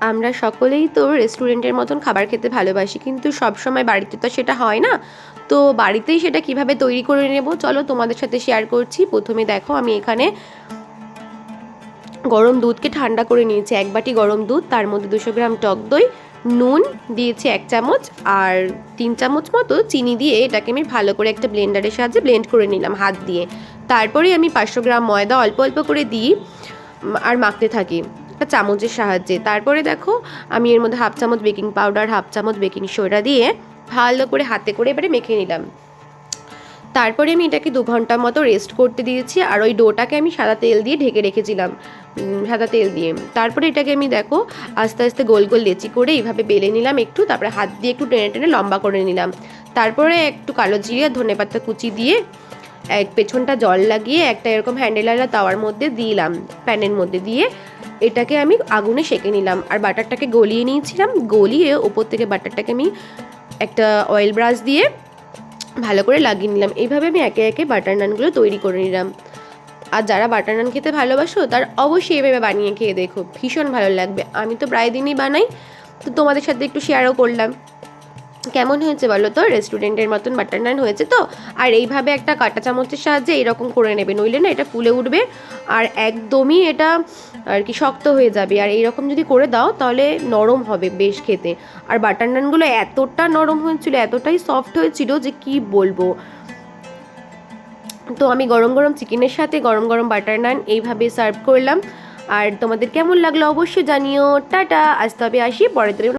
আমরা সকলেই তো রেস্টুরেন্টের মতন খাবার খেতে ভালোবাসি, কিন্তু সব সময় বাড়িতে তো সেটা হয় না। তো বাড়িতেই সেটা কিভাবে তৈরি করে নেব চলো তোমাদের সাথে শেয়ার করছি। প্রথমে দেখো আমি এখানে গরম দুধকে ঠান্ডা করে নিয়েছি, 1 বাটি গরম দুধ, তার মধ্যে 200 গ্রাম টক দই, নুন দিয়েছি 1 চামচ, আর 3 চামচ মতো চিনি দিয়ে এটাকে আমি ভালো করে একটা ব্লেন্ডারের সাহায্যে ব্লেন্ড করে নিলাম হাত দিয়ে। তারপরে আমি 500 গ্রাম ময়দা অল্প অল্প করে দিই আর মাখতে থাকি একটা চামচের সাহায্যে। তারপরে দেখো আমি এর মধ্যে 1/2 চামচ বেকিং পাউডার, 1/2 চামচ বেকিং সোডা দিয়ে ভালো করে হাতে করে এবারে মেখে নিলাম। তারপরে আমি এটাকে 2 ঘন্টা মতো রেস্ট করতে দিয়েছি, আর ওই ডোটাকে আমি সাদা তেল দিয়ে ঢেকে রেখেছিলাম, সাদা তেল দিয়ে। তারপরে এটাকে আমি দেখো আস্তে আস্তে গোল গোল লেচি করে এইভাবে বেলে নিলাম একটু, তারপরে হাত দিয়ে একটু টেনে টেনে লম্বা করে নিলাম। তারপরে একটু কালো জিরে ধনেপাতা কুচি দিয়ে পেছনটা জল লাগিয়ে একটা এরকম হ্যান্ডেলওয়ালা তাওয়ার মধ্যে দিলাম, প্যানের মধ্যে দিয়ে এটাকে আমি আগুনে সেঁকে নিলাম। আর বাটারটাকে গলিয়ে নিয়েছিলাম, গলিয়ে ওপর থেকে বাটারটাকে আমি একটা অয়েল ব্রাশ দিয়ে ভালো করে লাগিয়ে নিলাম। এইভাবে আমি একে একে বাটার নানগুলো তৈরি করে নিলাম। আর যারা বাটার নান খেতে ভালোবাসো তার অবশ্যই এভাবে বানিয়ে খেয়ে দেখো, ভীষণ ভালো লাগবে। আমি তো প্রায় দিনই বানাই, তো তোমাদের সাথে একটু শেয়ারও করলাম। কেমন হয়েছে বলো তো? রেস্টুরেন্টের মতন বাটার নান হয়েছে তো? আর এইভাবে একটা কাঁটা চামচের সাহায্যে এরকম করে নেবে, নইলে না এটা ফুলে উঠবে আর একদমই এটা আর কি শক্ত হয়ে যাবে। আর এইরকম যদি করে দাও তাহলে নরম হবে বেশ খেতে। আর বাটার নানগুলো এতটা নরম হয়েছিল, এতটাই সফট হয়েছিল যে কি বলবো। তো আমি গরম গরম চিকেনের সাথে গরম গরম বাটার নান এইভাবে সার্ভ করলাম। আর তোমাদের কেমন লাগলো অবশ্যই জানিও। টাটা, আজ তবে আসি, পরে